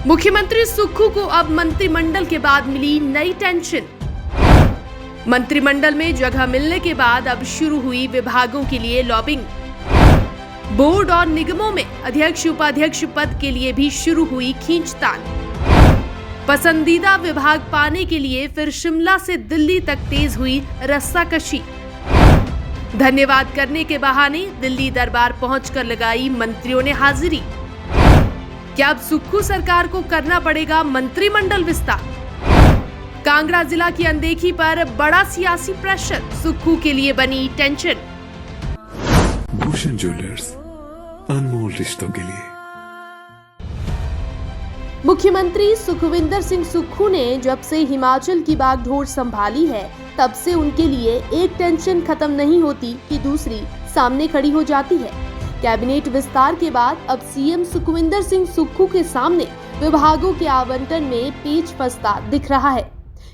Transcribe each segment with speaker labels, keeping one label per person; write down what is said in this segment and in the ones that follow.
Speaker 1: मुख्यमंत्री सुक्खू को अब मंत्रिमंडल के बाद मिली नई टेंशन। मंत्रिमंडल में जगह मिलने के बाद अब शुरू हुई विभागों के लिए लॉबिंग। बोर्ड और निगमों में अध्यक्ष उपाध्यक्ष पद के लिए भी शुरू हुई खींचतान। पसंदीदा विभाग पाने के लिए फिर शिमला से दिल्ली तक तेज हुई रस्साकशी। धन्यवाद करने के बहाने दिल्ली दरबार पहुंचकर लगाई मंत्रियों ने हाजिरी। क्या अब सुक्खू सरकार को करना पड़ेगा मंत्रिमंडल विस्तार? कांगड़ा जिला की अनदेखी पर बड़ा सियासी प्रेशर, सुक्खू के लिए बनी टेंशन।
Speaker 2: भूषण ज्वेलर्स, अनमोल रिश्तों के लिए।
Speaker 1: मुख्यमंत्री सुखविंदर सिंह सुक्खू ने जब से हिमाचल की बागडोर संभाली है, तब से उनके लिए एक टेंशन खत्म नहीं होती कि दूसरी सामने खड़ी हो जाती है। कैबिनेट विस्तार के बाद अब सीएम सुखविंदर सिंह सुक्खू के सामने विभागों के आवंटन में पेच फंसता दिख रहा है।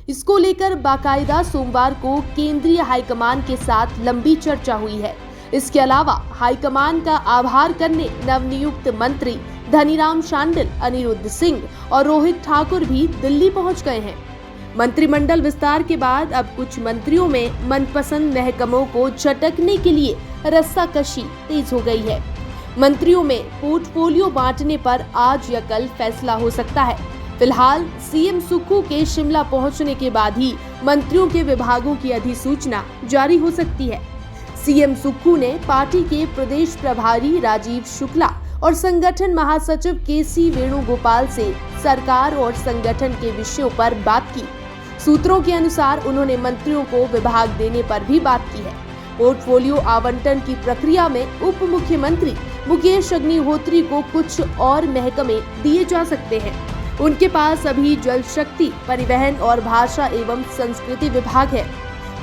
Speaker 1: इसको लेकर बाकायदा सोमवार को केंद्रीय हाईकमान के साथ लंबी चर्चा हुई है। इसके अलावा हाईकमान का आभार करने नवनियुक्त मंत्री धनीराम शांडिल, अनिरुद्ध सिंह और रोहित ठाकुर भी दिल्ली पहुंच गए हैं। मंत्रिमंडल विस्तार के बाद अब कुछ मंत्रियों में मनपसंद महकमों को झटकने के लिए रस्साकशी तेज हो गई है। मंत्रियों में पोर्टफोलियो बांटने पर आज या कल फैसला हो सकता है। फिलहाल सीएम सुक्खू के शिमला पहुंचने के बाद ही मंत्रियों के विभागों की अधिसूचना जारी हो सकती है। सीएम सुक्खू ने पार्टी के प्रदेश प्रभारी राजीव शुक्ला और संगठन महासचिव केसी वेणुगोपाल से सरकार और संगठन के विषयों पर बात की। सूत्रों के अनुसार उन्होंने मंत्रियों को विभाग देने पर भी बात की है। पोर्टफोलियो आवंटन की प्रक्रिया में उप मुख्यमंत्री मुकेश अग्निहोत्री को कुछ और महकमे दिए जा सकते हैं। उनके पास अभी जल शक्ति, परिवहन और भाषा एवं संस्कृति विभाग है।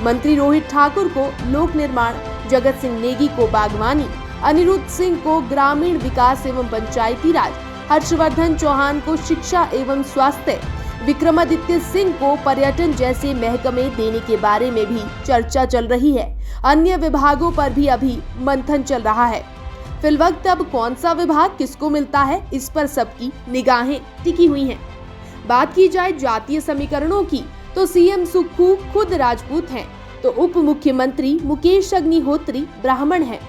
Speaker 1: मंत्री रोहित ठाकुर को लोक निर्माण, जगत सिंह नेगी को बागवानी, अनिरुद्ध सिंह को ग्रामीण विकास एवं पंचायती राज, हर्षवर्धन चौहान को शिक्षा एवं स्वास्थ्य, विक्रमादित्य सिंह को पर्यटन जैसे महकमे देने के बारे में भी चर्चा चल रही है। अन्य विभागों पर भी अभी मंथन चल रहा है। फिलवक्त अब कौन सा विभाग किसको मिलता है, इस पर सबकी निगाहें टिकी हुई हैं। बात की जाए जातीय समीकरणों की, तो सीएम सुक्खू खुद राजपूत हैं, तो उप मुख्यमंत्री मुकेश अग्निहोत्री ब्राह्मण हैं।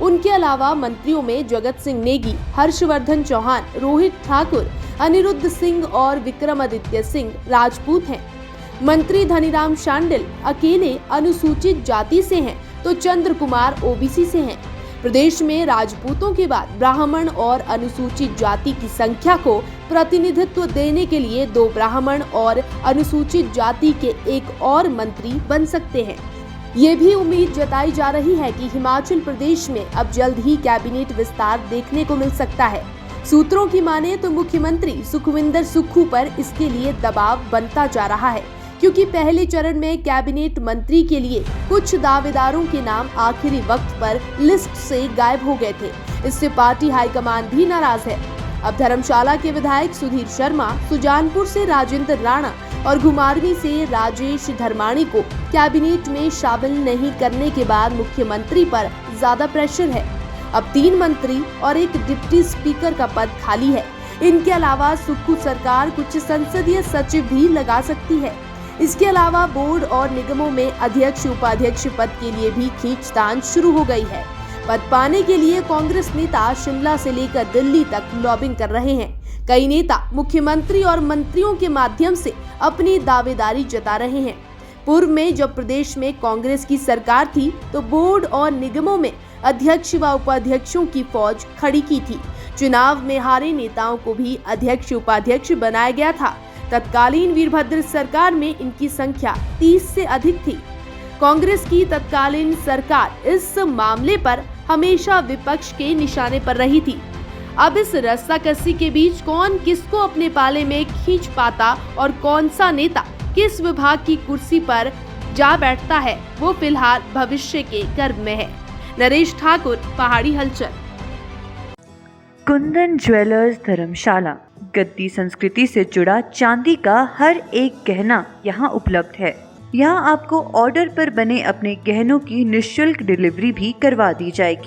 Speaker 1: उनके अलावा मंत्रियों में जगत सिंह नेगी, हर्षवर्धन चौहान, रोहित ठाकुर, अनिरुद्ध सिंह और विक्रमादित्य सिंह राजपूत हैं। मंत्री धनीराम शांडिल अकेले अनुसूचित जाति से हैं, तो चंद्र कुमार ओबीसी से हैं। प्रदेश में राजपूतों के बाद ब्राह्मण और अनुसूचित जाति की संख्या को प्रतिनिधित्व देने के लिए 2 ब्राह्मण और अनुसूचित जाति के एक और मंत्री बन सकते हैं। ये भी उम्मीद जताई जा रही है कि हिमाचल प्रदेश में अब जल्द ही कैबिनेट विस्तार देखने को मिल सकता है। सूत्रों की माने तो मुख्यमंत्री सुखविंदर सुक्खू पर इसके लिए दबाव बनता जा रहा है, क्योंकि पहले चरण में कैबिनेट मंत्री के लिए कुछ दावेदारों के नाम आखिरी वक्त पर लिस्ट से गायब हो गए थे। इससे पार्टी हाईकमान भी नाराज है। अब धर्मशाला के विधायक सुधीर शर्मा, सुजानपुर से राजेंद्र राणा और घुमारवीं से राजेश धर्माणी को कैबिनेट में शामिल नहीं करने के बाद मुख्यमंत्री पर ज्यादा प्रेशर है। अब 3 मंत्री और एक डिप्टी स्पीकर का पद खाली है। इनके अलावा सुक्खू सरकार कुछ संसदीय सचिव भी लगा सकती है। इसके अलावा बोर्ड और निगमों में अध्यक्ष उपाध्यक्ष पद के लिए भी खींचतान शुरू हो गई है। पद पाने के लिए कांग्रेस नेता शिमला से लेकर दिल्ली तक लॉबिंग कर रहे हैं। कई नेता मुख्यमंत्री और मंत्रियों के माध्यम से अपनी दावेदारी जता रहे हैं। पूर्व में जब प्रदेश में कांग्रेस की सरकार थी, तो बोर्ड और निगमों में अध्यक्ष व उपाध्यक्षों की फौज खड़ी की थी। चुनाव में हारे नेताओं को भी अध्यक्ष उपाध्यक्ष बनाया गया था। तत्कालीन वीरभद्र सरकार में इनकी संख्या 30 से अधिक थी। कांग्रेस की तत्कालीन सरकार इस मामले पर हमेशा विपक्ष के निशाने पर रही थी। अब इस रस्साकसी के बीच कौन किसको अपने पाले में खींच पाता और कौन सा नेता किस विभाग की कुर्सी पर जा बैठता है, वो फिलहाल भविष्य के गर्भ में है। नरेश ठाकुर, पहाड़ी हलचल।
Speaker 3: कुंदन ज्वेलर्स धर्मशाला, गद्दी संस्कृति से जुड़ा चांदी का हर एक गहना यहाँ उपलब्ध है। यहाँ आपको ऑर्डर पर बने अपने गहनों की निःशुल्क डिलीवरी भी करवा दी जाएगी।